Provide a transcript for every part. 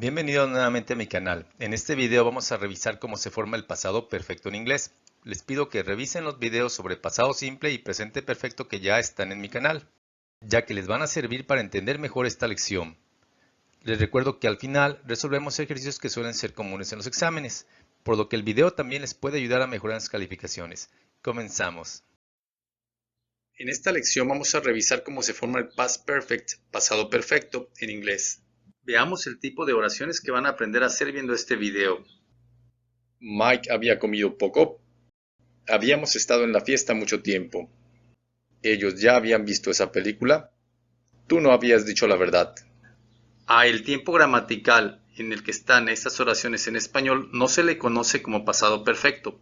Bienvenido nuevamente a mi canal. En este video vamos a revisar cómo se forma el pasado perfecto en inglés. Les pido que revisen los videos sobre pasado simple y presente perfecto que ya están en mi canal, ya que les van a servir para entender mejor esta lección. Les recuerdo que al final resolvemos ejercicios que suelen ser comunes en los exámenes, por lo que el video también les puede ayudar a mejorar las calificaciones. Comenzamos. En esta lección vamos a revisar cómo se forma el past perfect, pasado perfecto, en inglés. Veamos el tipo de oraciones que van a aprender a hacer viendo este video. Mike había comido poco. Habíamos estado en la fiesta mucho tiempo. Ellos ya habían visto esa película. Tú no habías dicho la verdad. A el tiempo gramatical en el que están estas oraciones en español no se le conoce como pasado perfecto,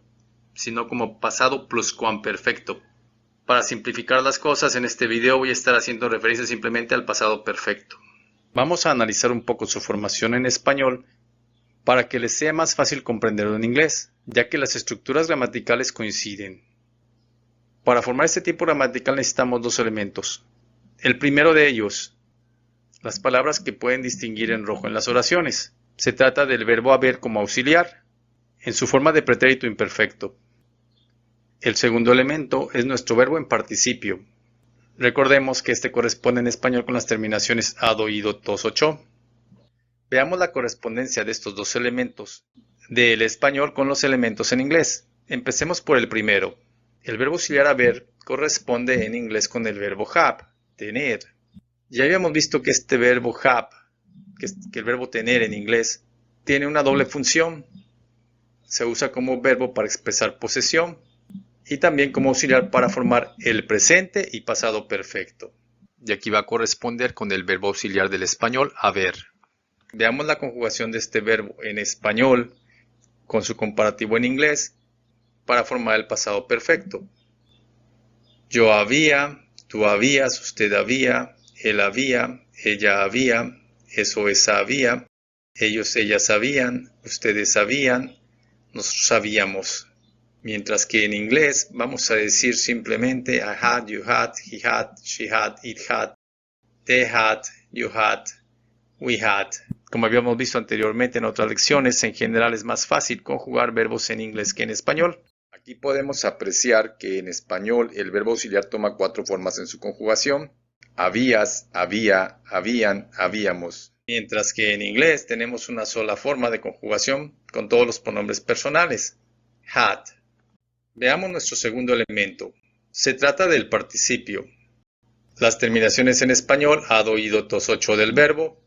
sino como pasado pluscuamperfecto. Para simplificar las cosas, en este video voy a estar haciendo referencia simplemente al pasado perfecto. Vamos a analizar un poco su formación en español para que les sea más fácil comprenderlo en inglés, ya que las estructuras gramaticales coinciden. Para formar este tipo gramatical necesitamos dos elementos. El primero de ellos, las palabras que pueden distinguir en rojo en las oraciones. Se trata del verbo haber como auxiliar, en su forma de pretérito imperfecto. El segundo elemento es nuestro verbo en participio. Recordemos que este corresponde en español con las terminaciones ado, ido, tos o cho. Veamos la correspondencia de estos dos elementos del español con los elementos en inglés. Empecemos por el primero. El verbo auxiliar haber corresponde en inglés con el verbo have, tener. Ya habíamos visto que este verbo have, que el verbo tener en inglés, tiene una doble función. Se usa como verbo para expresar posesión y también como auxiliar para formar el presente y pasado perfecto. Y aquí va a corresponder con el verbo auxiliar del español haber. Veamos la conjugación de este verbo en español con su comparativo en inglés para formar el pasado perfecto. Yo había, tú habías, usted había, él había, ella había, eso, esa había, ellos, ellas sabían, ustedes sabían, nosotros sabíamos. Mientras que en inglés vamos a decir simplemente I had, you had, he had, she had, it had, they had, you had, we had. Como habíamos visto anteriormente en otras lecciones, en general es más fácil conjugar verbos en inglés que en español. Aquí podemos apreciar que en español el verbo auxiliar toma cuatro formas en su conjugación. Habías, había, habían, habíamos. Mientras que en inglés tenemos una sola forma de conjugación con todos los pronombres personales. Had. Veamos nuestro segundo elemento. Se trata del participio. Las terminaciones en español, ado, ido, tos, ocho del verbo.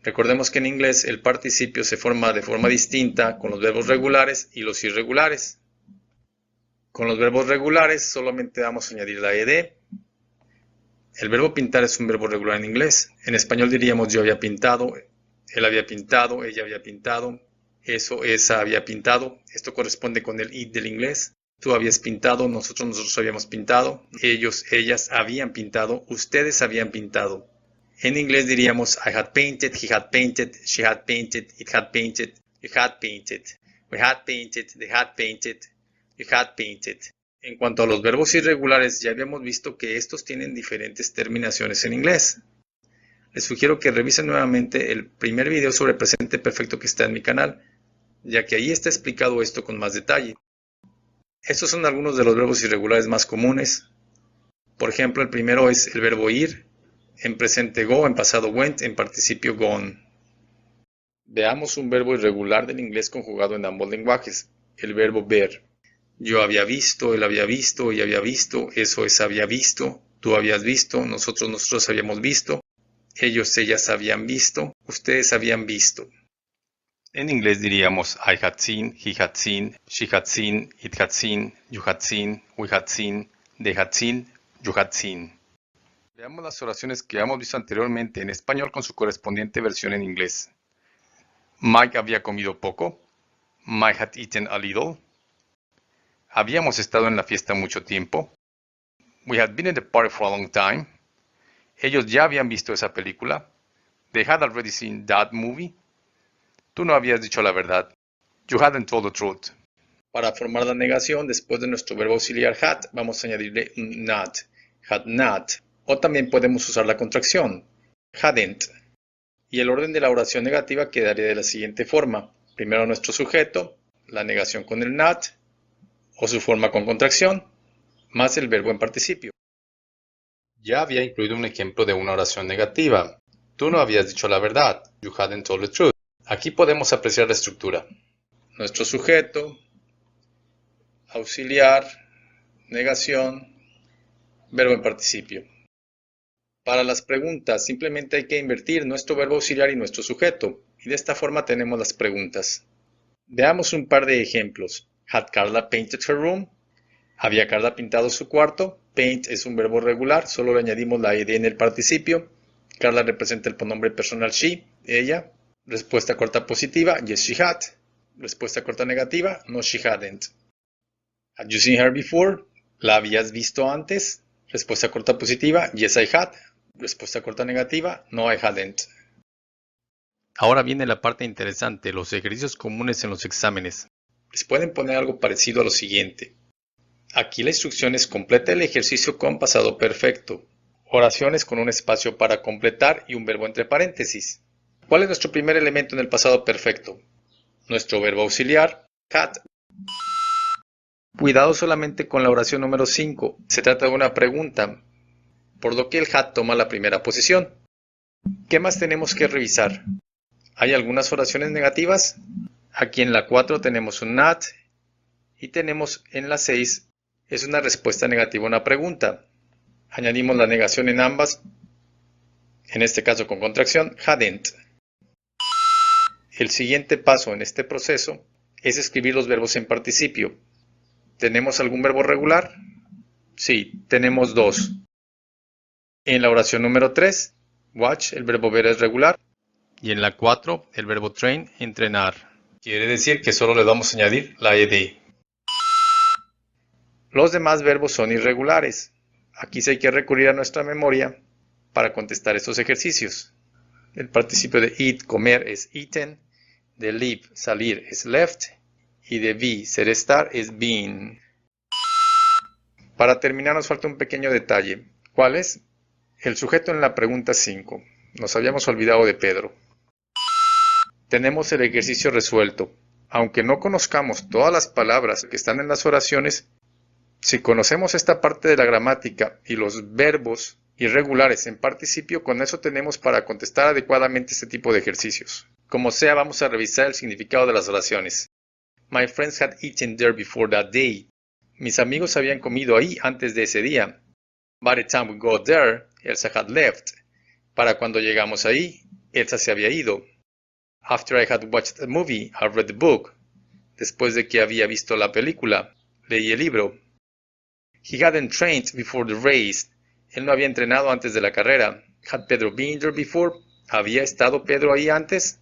Recordemos que en inglés el participio se forma de forma distinta con los verbos regulares y los irregulares. Con los verbos regulares solamente vamos a añadir la ed. El verbo pintar es un verbo regular en inglés. En español diríamos yo había pintado, él había pintado, ella había pintado, eso, esa había pintado. Esto corresponde con el it del inglés. Tú habías pintado, nosotros habíamos pintado, ellos, ellas habían pintado, ustedes habían pintado. En inglés diríamos I had painted, he had painted, she had painted, it had painted, you had painted, we had painted, they had painted, you had painted. En cuanto a los verbos irregulares, ya habíamos visto que estos tienen diferentes terminaciones en inglés. Les sugiero que revisen nuevamente el primer video sobre presente perfecto que está en mi canal, ya que ahí está explicado esto con más detalle. Estos son algunos de los verbos irregulares más comunes. Por ejemplo, el primero es el verbo ir, en presente go, en pasado went, en participio gone. Veamos un verbo irregular del inglés conjugado en ambos lenguajes, el verbo ver. Yo había visto, él había visto, ella había visto, eso, esa había visto, tú habías visto, nosotros habíamos visto, ellos, ellas habían visto, ustedes habían visto. En inglés diríamos I had seen, he had seen, she had seen, it had seen, you had seen, we had seen, they had seen, you had seen. Veamos las oraciones que hemos visto anteriormente en español con su correspondiente versión en inglés. Mike había comido poco. Mike had eaten a little. Habíamos estado en la fiesta mucho tiempo. We had been at the party for a long time. Ellos ya habían visto esa película. They had already seen that movie. Tú no habías dicho la verdad. You hadn't told the truth. Para formar la negación, después de nuestro verbo auxiliar had, vamos a añadirle un not. Had not. O también podemos usar la contracción. Hadn't. Y el orden de la oración negativa quedaría de la siguiente forma. Primero nuestro sujeto, la negación con el not, o su forma con contracción, más el verbo en participio. Ya había incluido un ejemplo de una oración negativa. Tú no habías dicho la verdad. You hadn't told the truth. Aquí podemos apreciar la estructura. Nuestro sujeto, auxiliar, negación, verbo en participio. Para las preguntas simplemente hay que invertir nuestro verbo auxiliar y nuestro sujeto. Y de esta forma tenemos las preguntas. Veamos un par de ejemplos. Had Carla painted her room? ¿Había Carla pintado su cuarto? Paint es un verbo regular, solo le añadimos la ed en el participio. Carla representa el pronombre personal she, ella. Respuesta corta positiva, yes she had. Respuesta corta negativa, no she hadn't. Had you seen her before? ¿La habías visto antes? Respuesta corta positiva, yes I had. Respuesta corta negativa, no I hadn't. Ahora viene la parte interesante, los ejercicios comunes en los exámenes. Les pueden poner algo parecido a lo siguiente. Aquí la instrucción es completa el ejercicio con pasado perfecto. Oraciones con un espacio para completar y un verbo entre paréntesis. ¿Cuál es nuestro primer elemento en el pasado perfecto? Nuestro verbo auxiliar, had. Cuidado solamente con la oración número 5. Se trata de una pregunta, por lo que el had toma la primera posición. ¿Qué más tenemos que revisar? ¿Hay algunas oraciones negativas? Aquí en la 4 tenemos un not y tenemos en la 6 es una respuesta negativa a una pregunta. Añadimos la negación en ambas, en este caso con contracción, hadn't. El siguiente paso en este proceso es escribir los verbos en participio. ¿Tenemos algún verbo regular? Sí, tenemos dos. En la oración número 3, watch, el verbo ver es regular. Y en la 4, el verbo train, entrenar. Quiere decir que solo le vamos a añadir la ed. Los demás verbos son irregulares. Aquí sí hay que recurrir a nuestra memoria para contestar estos ejercicios. El participio de eat, comer, es eaten. De leave, salir, es left. Y de be, ser, estar, es been. Para terminar nos falta un pequeño detalle. ¿Cuál es? El sujeto en la pregunta 5. Nos habíamos olvidado de Pedro. Tenemos el ejercicio resuelto. Aunque no conozcamos todas las palabras que están en las oraciones, si conocemos esta parte de la gramática y los verbos irregulares en participio, con eso tenemos para contestar adecuadamente este tipo de ejercicios. Como sea, vamos a revisar el significado de las oraciones. My friends had eaten there before that day. Mis amigos habían comido ahí antes de ese día. By the time we got there, Elsa had left. Para cuando llegamos ahí, Elsa se había ido. After I had watched the movie, I read the book. Después de que había visto la película, leí el libro. He hadn't trained before the race. Él no había entrenado antes de la carrera. Had Pedro been there before? ¿Había estado Pedro ahí antes?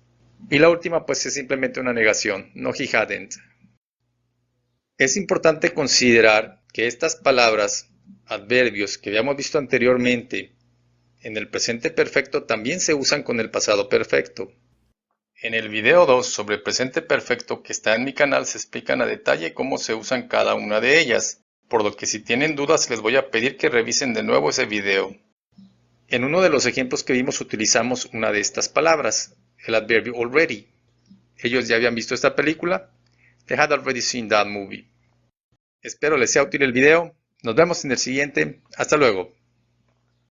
Y la última pues es simplemente una negación. No, he hadn't. Es importante considerar que estas palabras, adverbios que habíamos visto anteriormente, en el presente perfecto también se usan con el pasado perfecto. En el video 2 sobre presente perfecto que está en mi canal se explican a detalle cómo se usan cada una de ellas, por lo que si tienen dudas les voy a pedir que revisen de nuevo ese video. En uno de los ejemplos que vimos utilizamos una de estas palabras, el adverbio already. ¿Ellos ya habían visto esta película? They had already seen that movie. Espero les sea útil el video. Nos vemos en el siguiente. Hasta luego.